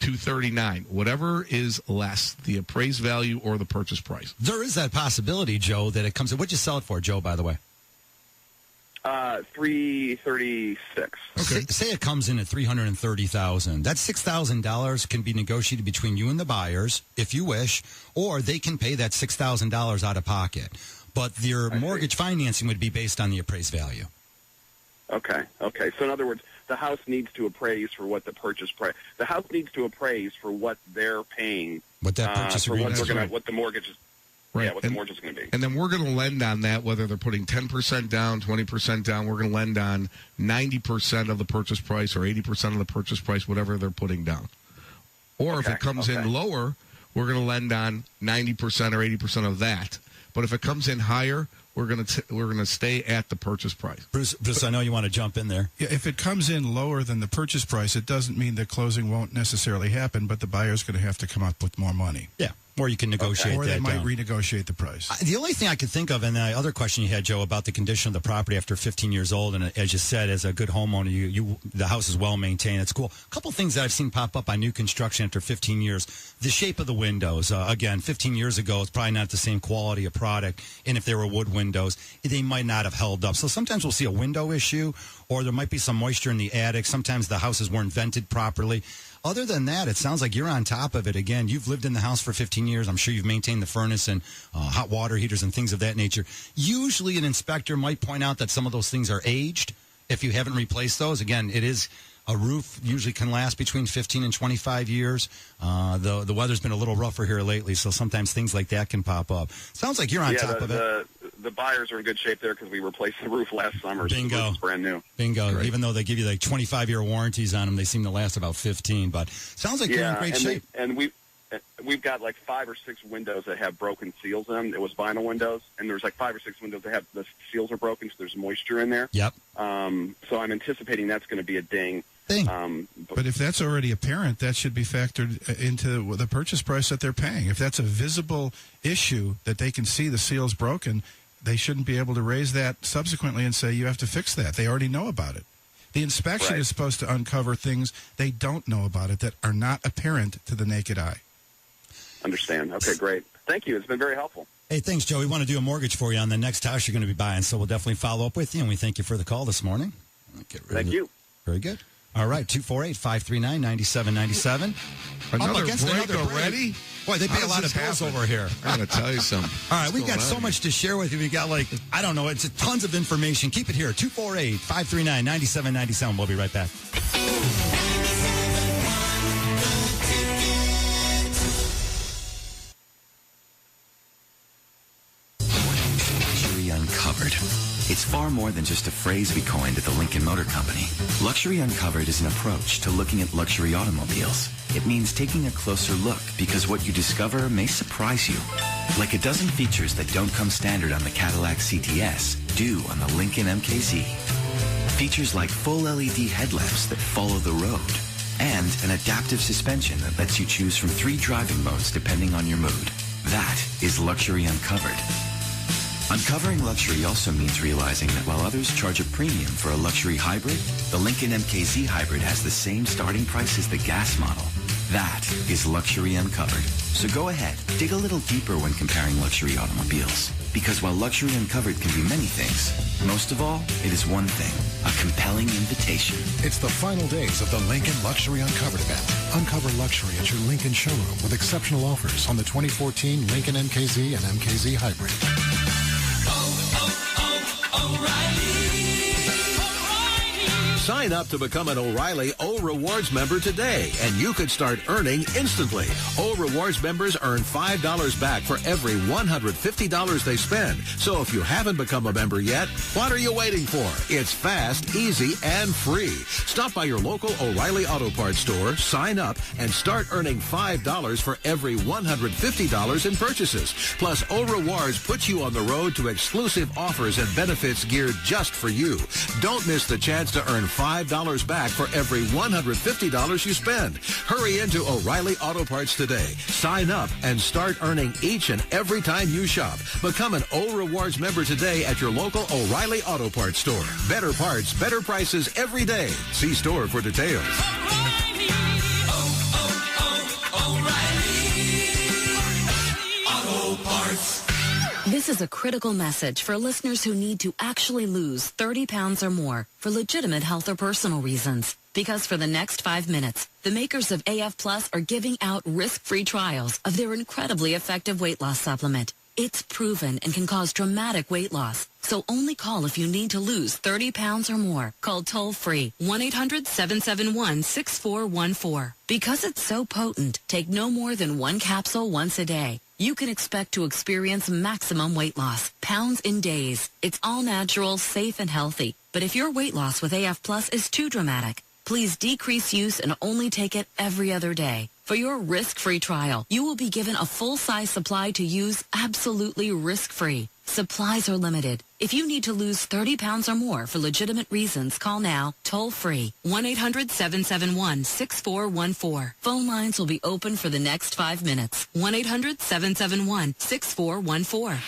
$239,000, whatever is less, the appraised value or the purchase price. There is that possibility, Joe, that it comes in. What'd you sell it for, Joe, by the way? $336,000. Okay. Say it comes in at $330,000. That $6,000 can be negotiated between you and the buyers, if you wish, or they can pay that $6,000 out of pocket. But your mortgage financing would be based on the appraised value. Okay. So in other words, the house needs to appraise for what the purchase price. The house needs to appraise for what they're paying. What that purchase agreement is. What the mortgage is. Right. Yeah, what the mortgage is going to be. And then we're going to lend on that, whether they're putting 10% down, 20% down. We're going to lend on 90% of the purchase price or 80% of the purchase price, whatever they're putting down. Or if it comes in lower, we're going to lend on 90% or 80% of that. But if it comes in higher, we're going to stay at the purchase price. Bruce, I know you want to jump in there. Yeah, if it comes in lower than the purchase price, it doesn't mean that closing won't necessarily happen, but the buyer's going to have to come up with more money. Yeah. Or you can negotiate Or that they might down. renegotiate the price. The only thing I could think of, and the other question you had, Joe, about the condition of the property after 15 years old, and as you said, as a good homeowner, the house is well maintained. It's cool. A couple things that I've seen pop up on new construction after 15 years. The shape of the windows. Again, 15 years ago, it's probably not the same quality of product, and if they were wood windows, they might not have held up. So sometimes we'll see a window issue, or there might be some moisture in the attic. Sometimes the houses weren't vented properly. Other than that, it sounds like you're on top of it. Again, you've lived in the house for 15 years. I'm sure you've maintained the furnace and hot water heaters and things of that nature. Usually an inspector might point out that some of those things are aged if you haven't replaced those. Again, it is a roof usually can last between 15 and 25 years. The weather's been a little rougher here lately, so sometimes things like that can pop up. Sounds like you're on top of it. The buyers are in good shape there because we replaced the roof last summer. Bingo. So the roof is brand new. Bingo. Great. Even though they give you like 25-year warranties on them, they seem to last about 15. But sounds like you're in great shape. And we've got like 5 or 6 windows that have broken seals in them. It was vinyl windows, and there's like 5 or 6 windows that have the seals are broken, so there's moisture in there. Yep. So I'm anticipating that's going to be a ding. But if that's already apparent, that should be factored into the purchase price that they're paying. If that's a visible issue that they can see the seal's broken, they shouldn't be able to raise that subsequently and say, you have to fix that. They already know about it. The inspection is supposed to uncover things they don't know about it that are not apparent to the naked eye. Understand. Okay, great. Thank you. It's been very helpful. Hey, thanks, Joe. We want to do a mortgage for you on the next house you're going to be buying, so we'll definitely follow up with you, and we thank you for the call this morning. Thank you. Very good. All right, 248-539-9797. Another break already? Boy, they pay a lot of bills over here. I got to tell you something. All right, we've got so much to share with you. We got I don't know, it's tons of information. Keep it here, 248-539-9797. We'll be right back. Luxury Uncovered. It's far more than just a phrase we coined at the Lincoln Motor Company. Luxury Uncovered is an approach to looking at luxury automobiles. It means taking a closer look because what you discover may surprise you. Like a dozen features that don't come standard on the Cadillac CTS do on the Lincoln MKZ. Features like full LED headlamps that follow the road and an adaptive suspension that lets you choose from 3 driving modes depending on your mood. That is Luxury Uncovered. Uncovering luxury also means realizing that while others charge a premium for a luxury hybrid, the Lincoln MKZ hybrid has the same starting price as the gas model. That is Luxury Uncovered. So go ahead, dig a little deeper when comparing luxury automobiles. Because while Luxury Uncovered can be many things, most of all, it is one thing, a compelling invitation. It's the final days of the Lincoln Luxury Uncovered event. Uncover luxury at your Lincoln showroom with exceptional offers on the 2014 Lincoln MKZ and MKZ Hybrid. Sign up to become an O'Reilly O Rewards member today, and you could start earning instantly. O Rewards members earn $5 back for every $150 they spend. So if you haven't become a member yet, what are you waiting for? It's fast, easy, and free. Stop by your local O'Reilly Auto Parts store, sign up, and start earning $5 for every $150 in purchases. Plus, O Rewards puts you on the road to exclusive offers and benefits geared just for you. Don't miss the chance to earn $5 back for every $150 you spend. Hurry into O'Reilly Auto Parts today. Sign up and start earning each and every time you shop. Become an O Rewards member today at your local O'Reilly Auto Parts store. Better parts, better prices every day. See store for details. O'Reilly Auto Parts. This is a critical message for listeners who need to actually lose 30 pounds or more for legitimate health or personal reasons. Because for the next 5 minutes, the makers of AF Plus are giving out risk-free trials of their incredibly effective weight loss supplement. It's proven and can cause dramatic weight loss. So only call if you need to lose 30 pounds or more. Call toll-free 1-800-771-6414. Because it's so potent, take no more than 1 capsule once a day. You can expect to experience maximum weight loss, pounds in days. It's all natural, safe, and healthy. But if your weight loss with AF Plus is too dramatic, please decrease use and only take it every other day. For your risk-free trial, you will be given a full-size supply to use absolutely risk-free. Supplies are limited. If you need to lose 30 pounds or more for legitimate reasons, call now, toll-free, 1-800-771-6414. Phone lines will be open for the next 5 minutes. 1-800-771-6414.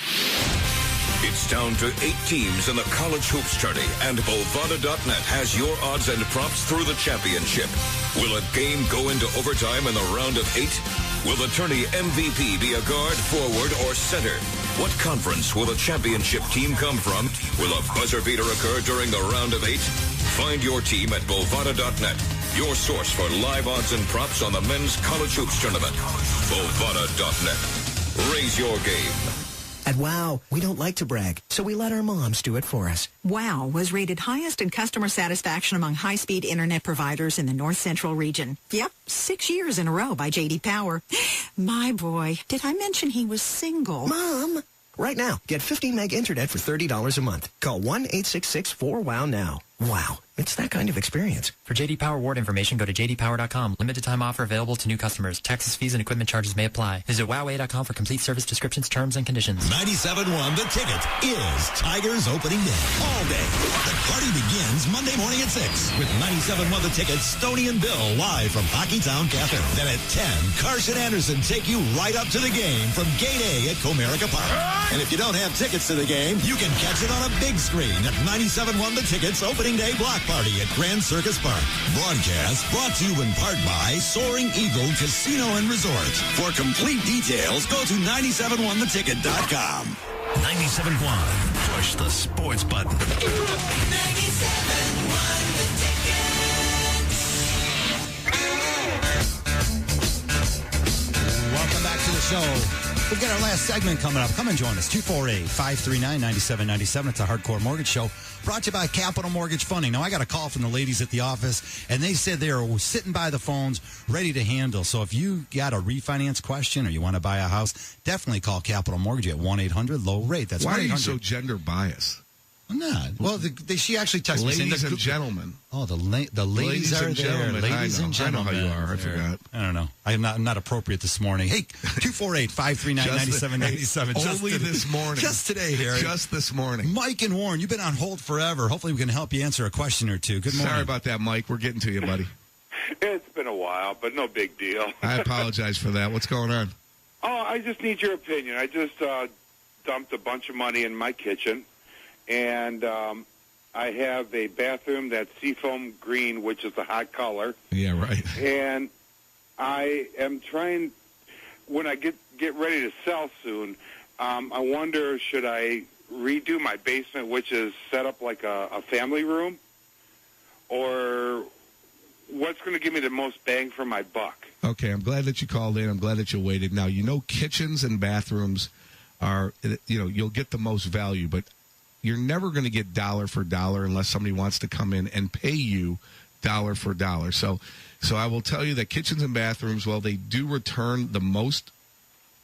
It's down to 8 teams in the College Hoops Tourney, and Bovada.net has your odds and props through the championship. Will a game go into overtime in the round of 8? Will the tourney MVP be a guard, forward, or center? What conference will the championship team come from? Will a buzzer beater occur during the round of 8? Find your team at Bovada.net, your source for live odds and props on the men's College Hoops Tournament. Bovada.net. Raise your game. At WOW, we don't like to brag, so we let our moms do it for us. WOW was rated highest in customer satisfaction among high-speed internet providers in the North Central region. Yep, 6 years in a row by J.D. Power. My boy, did I mention he was single? Mom! Right now, get 15 meg internet for $30 a month. Call 1-866-4WOW now. Wow, it's that kind of experience. For J.D. Power award information, go to jdpower.com. Limited time offer available to new customers. Taxes, fees, and equipment charges may apply. Visit wowway.com for complete service descriptions, terms, and conditions. 97.1 The Ticket is Tigers opening day. All day. The party begins Monday morning at 6 with 97.1 The Ticket, Stoney and Bill live from Hockeytown Cafe. Then at 10, Carson Anderson take you right up to the game from Gate A at Comerica Park. And if you don't have tickets to the game, you can catch it on a big screen at 97.1 The Ticket's opening day block party at Grand Circus Park. Broadcast brought to you in part by Soaring Eagle Casino and Resort. For complete details, go to 971theticket.com. 97.1. Push the sports button. 97.1 The Ticket. Show. We've got our last segment coming up. Come and join us. 248-539-9797. It's a Hardcore Mortgage Show brought to you by Capital Mortgage Funding. Now, I got a call from the ladies at the office, and they said they are sitting by the phones ready to handle. So if you got a refinance question or you want to buy a house, definitely call Capital Mortgage at 1-800-LOW-RATE. That's Why 1-800. are you so gender biased? I'm not. Well, she actually texted me saying... Ladies and gentlemen. Oh, the ladies are and there. Gentlemen. Ladies and gentlemen. I know how you are. I forgot. I don't know. I'm not appropriate this morning. Hey, 248-539-9797. Only this morning. Just today, Harry. Just this morning. Mike and Warren, you've been on hold forever. Hopefully we can help you answer a question or two. Good morning. Sorry about that, Mike. We're getting to you, buddy. It's been a while, but no big deal. I apologize for that. What's going on? Oh, I just need your opinion. I just dumped a bunch of money in my kitchen, and I have a bathroom that's seafoam green, which is a hot color. Yeah, right. And I am trying, when I get ready to sell soon, I wonder, should I redo my basement, which is set up like a family room, or what's going to give me the most bang for my buck? Okay, I'm glad that you called in. I'm glad that you waited. Now, kitchens and bathrooms are, you'll get the most value, but you're never going to get dollar for dollar unless somebody wants to come in and pay you dollar for dollar. So I will tell you that kitchens and bathrooms, while they do return the most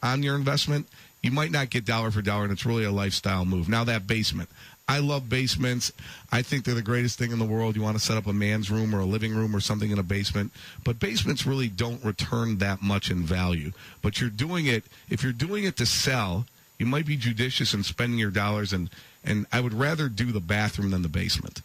on your investment, you might not get dollar for dollar, and it's really a lifestyle move. Now, that basement. I love basements. I think they're the greatest thing in the world. You want to set up a man's room or a living room or something in a basement. But basements really don't return that much in value. But if you're doing it to sell, you might be judicious in spending your dollars, and I would rather do the bathroom than the basement.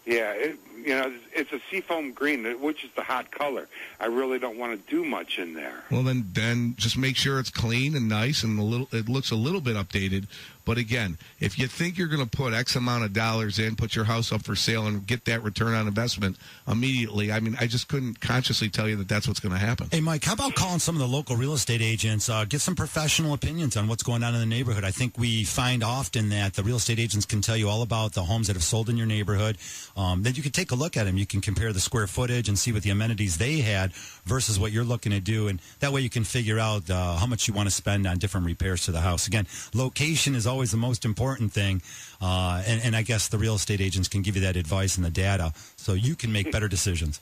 Yeah, it's a seafoam green, which is the hot color. I really don't want to do much in there. Well, then just make sure it's clean and nice, and it looks a little bit updated. But again, if you think you're going to put X amount of dollars in, put your house up for sale, and get that return on investment immediately, I mean, I just couldn't consciously tell you that that's what's going to happen. Hey, Mike, how about calling some of the local real estate agents, get some professional opinions on what's going on in the neighborhood? I think we find often that the real estate agents can tell you all about the homes that have sold in your neighborhood. Then you can take a look at them. You can compare the square footage and see what the amenities they had versus what you're looking to do. And that way you can figure out how much you want to spend on different repairs to the house. Again, location is always the most important thing. And I guess the real estate agents can give you that advice and the data so you can make better decisions.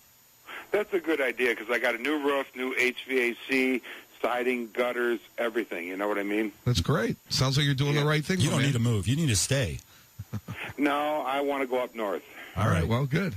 That's a good idea because I got a new roof, new HVAC, siding, gutters, everything. You know what I mean? That's great. Sounds like you're doing the right thing. You don't need to move. You need to stay. No, I want to go up north. All right. Well, good.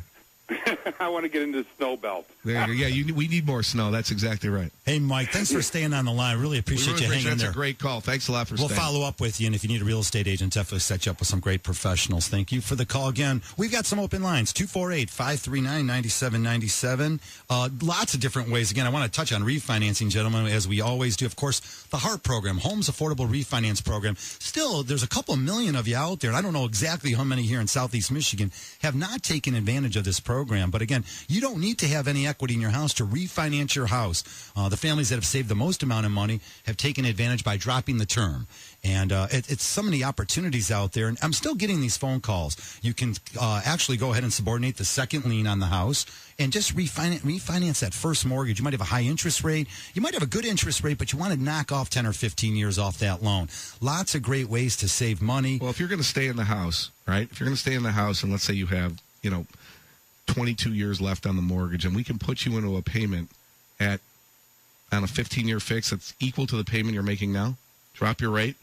I want to get into the snow belt. There you go. Yeah, we need more snow. That's exactly right. Hey, Mike, thanks for staying on the line. Really appreciate you hanging there. That's a great call. Thanks a lot for staying. We'll follow up with you, and if you need a real estate agent, definitely set you up with some great professionals. Thank you for the call again. We've got some open lines, 248-539-9797. Lots of different ways. Again, I want to touch on refinancing, gentlemen, as we always do. Of course, the HARP program, Homes Affordable Refinance Program. Still, there's a couple million of you out there, and I don't know exactly how many here in Southeast Michigan have not taken advantage of this program. But again, you don't need to have any equity in your house to refinance your house. The families that have saved the most amount of money have taken advantage by dropping the term. And it's so many opportunities out there. And I'm still getting these phone calls. You can actually go ahead and subordinate the second lien on the house and just refinance that first mortgage. You might have a high interest rate. You might have a good interest rate, but you want to knock off 10 or 15 years off that loan. Lots of great ways to save money. Well, if you're going to stay in the house, right? If you're going to stay in the house, and let's say you have, 22 years left on the mortgage, and we can put you into a payment on a 15-year fix that's equal to the payment you're making now. Drop your rate.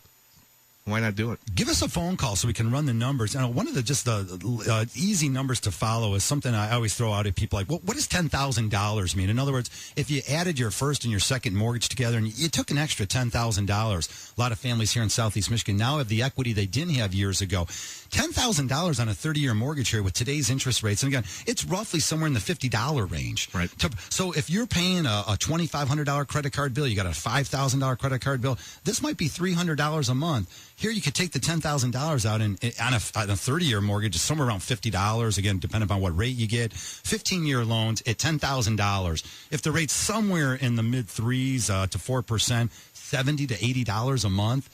Why not do it? Give us a phone call so we can run the numbers. And one of the easy numbers to follow is something I always throw out at people like, well, what does $10,000 mean? In other words, if you added your first and your second mortgage together and you took an extra $10,000, a lot of families here in Southeast Michigan now have the equity they didn't have years ago. $10,000 on a 30-year mortgage here with today's interest rates. And again, it's roughly somewhere in the $50 range. Right. So if you're paying a $2,500 credit card bill, you got a $5,000 credit card bill, this might be $300 a month. Here you could take the $10,000 out on a 30-year mortgage, it's somewhere around $50, again, depending on what rate you get. 15-year loans at $10,000. If the rate's somewhere in the mid-3s to 4%, $70 to $80 a month.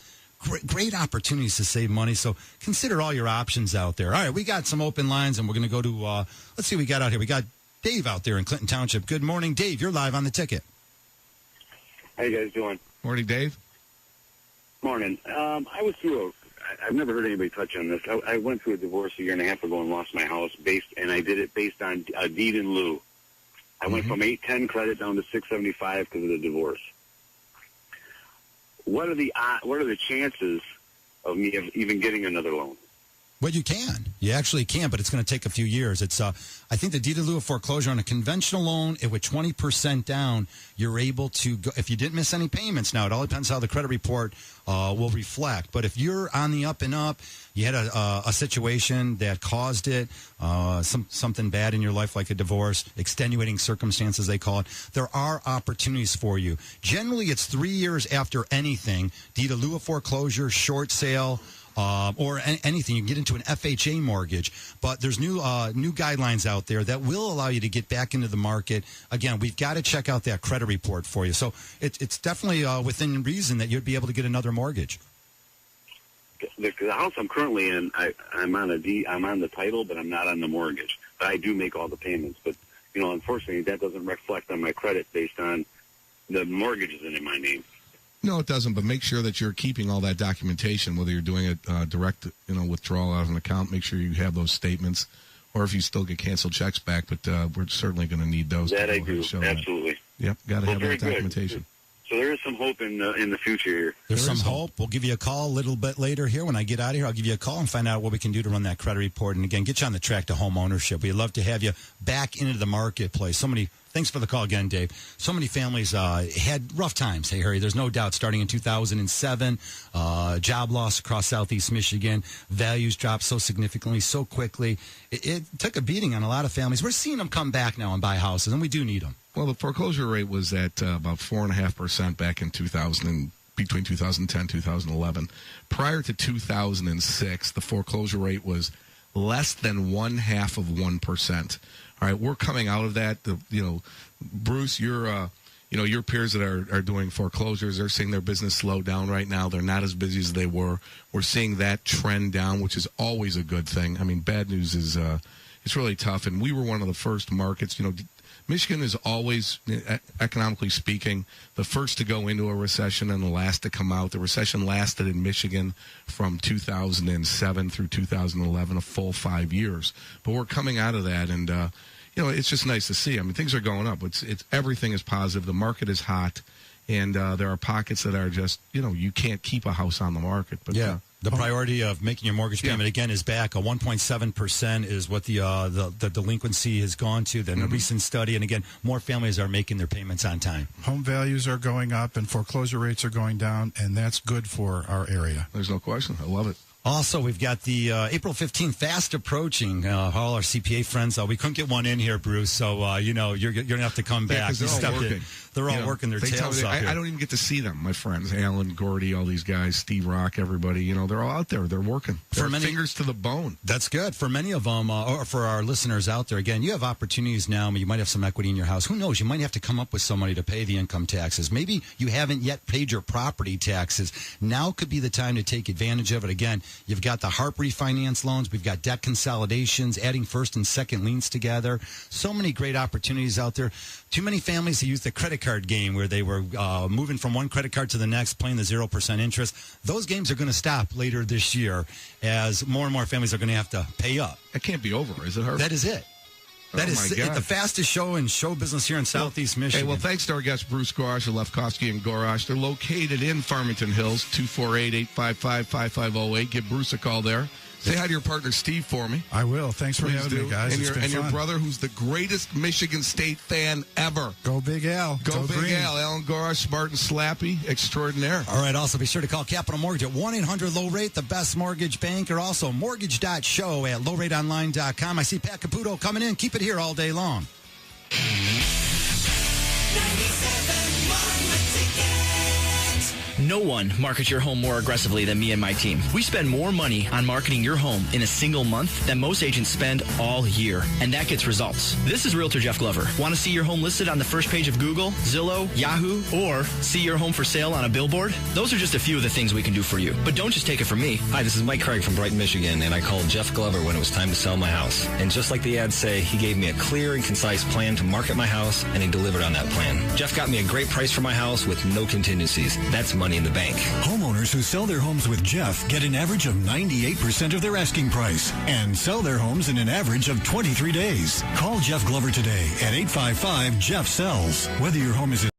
Great opportunities to save money, so consider all your options out there. All right, we got some open lines, and we're going to go to, let's see what we got out here. We got Dave out there in Clinton Township. Good morning, Dave. You're live on the ticket. How you guys doing? Morning, Dave. Morning. I was through I've never heard anybody touch on this. I went through a divorce a year and a half ago and lost my house and I did it based on a deed in lieu. I went from 810 credit down to 675 because of the divorce. What are the chances of me even getting another loan? Well, you can. You actually can, but it's going to take a few years. It's I think the deed in lieu of foreclosure on a conventional loan, with 20% down, you're able to go, if you didn't miss any payments. Now, it all depends how the credit report will reflect. But if you're on the up and up, you had a situation that caused it, something bad in your life like a divorce, extenuating circumstances they call it, there are opportunities for you. Generally, it's 3 years after anything, deed in lieu of foreclosure, short sale, or anything. You can get into an FHA mortgage, but there's new guidelines out there that will allow you to get back into the market. Again, we've got to check out that credit report for you. So it's definitely within reason that you'd be able to get another mortgage. The house I'm currently in, I'm on the title, but I'm not on the mortgage. But I do make all the payments. But unfortunately, that doesn't reflect on my credit based on the mortgage isn't in my name. No, it doesn't, but make sure that you're keeping all that documentation, whether you're doing it direct, withdrawal out of an account. Make sure you have those statements, or if you still get canceled checks back, but we're certainly going to need those. That I do, absolutely. Yep, got to have that documentation. Good. So there is some hope in the future here. There's some hope. We'll give you a call a little bit later here. When I get out of here, I'll give you a call and find out what we can do to run that credit report. And again, get you on the track to home ownership. We'd love to have you back into the marketplace. Thanks for the call again, Dave. So many families had rough times. Hey, Harry, there's no doubt starting in 2007, job loss across Southeast Michigan, values dropped so significantly, so quickly. It took a beating on a lot of families. We're seeing them come back now and buy houses, and we do need them. Well, the foreclosure rate was at about 4.5% back in between 2010 and 2011. Prior to 2006, the foreclosure rate was less than 0.5%. All right, we're coming out of that. Bruce, your peers that are doing foreclosures, they're seeing their business slow down right now. They're not as busy as they were. We're seeing that trend down, which is always a good thing. I mean, bad news is it's really tough. And we were one of the first markets. Michigan is always, economically speaking, the first to go into a recession and the last to come out. The recession lasted in Michigan from 2007 through 2011, a full 5 years. But we're coming out of that, and it's just nice to see. I mean, things are going up. It's everything is positive. The market is hot, and there are pockets that are just you can't keep a house on the market. But yeah. The priority of making your mortgage payment, again, is back. A 1.7% is what the delinquency has gone to in a recent study. And, again, more families are making their payments on time. Home values are going up and foreclosure rates are going down, and that's good for our area. There's no question. I love it. Also, we've got the April 15th fast approaching. All our CPA friends, we couldn't get one in here, Bruce. So, you're going to have to come back. They're all working. They're all working their tails off here. I don't even get to see them, my friends. Alan, Gordy, all these guys, Steve Rock, everybody. They're all out there. They're working. They're fingers to the bone. That's good. For many of them, or for our listeners out there, again, you have opportunities now. You might have some equity in your house. Who knows? You might have to come up with some money to pay the income taxes. Maybe you haven't yet paid your property taxes. Now could be the time to take advantage of it. Again, you've got the HARP refinance loans. We've got debt consolidations, adding first and second liens together. So many great opportunities out there. Too many families who use the credit card game where they were moving from one credit card to the next, playing the 0% interest. Those games are going to stop later this year as more and more families are going to have to pay up. It can't be over, is it, Herb? That is it. That is the fastest show in show business here in Southeast Michigan. Hey, well, thanks to our guest, Bruce Gorosh of Lefkowski and Gorosh. They're located in Farmington Hills, 248-855-5508. Give Bruce a call there. Say hi to your partner, Steve, for me. I will. Thanks for having me, guys. And your brother, who's the greatest Michigan State fan ever. Go Big Al. Go Big Green. Al. Alan Gorosh, smart and slappy, extraordinaire. All right. Also, be sure to call Capital Mortgage at 1-800-LOW-RATE, the best mortgage bank, or also mortgage.show at lowrateonline.com. I see Pat Caputo coming in. Keep it here all day long. 97.1 The Ticket. No one markets your home more aggressively than me and my team. We spend more money on marketing your home in a single month than most agents spend all year, and that gets results. This is Realtor Jeff Glover. Want to see your home listed on the first page of Google, Zillow, Yahoo, or see your home for sale on a billboard? Those are just a few of the things we can do for you. But don't just take it from me. Hi, this is Mike Craig from Brighton, Michigan, and I called Jeff Glover when it was time to sell my house. And just like the ads say, he gave me a clear and concise plan to market my house, and he delivered on that plan. Jeff got me a great price for my house with no contingencies. That's money in the bank. Homeowners who sell their homes with Jeff get an average of 98% of their asking price and sell their homes in an average of 23 days. Call Jeff Glover today at 855-JEFF-SELLS. Whether your home is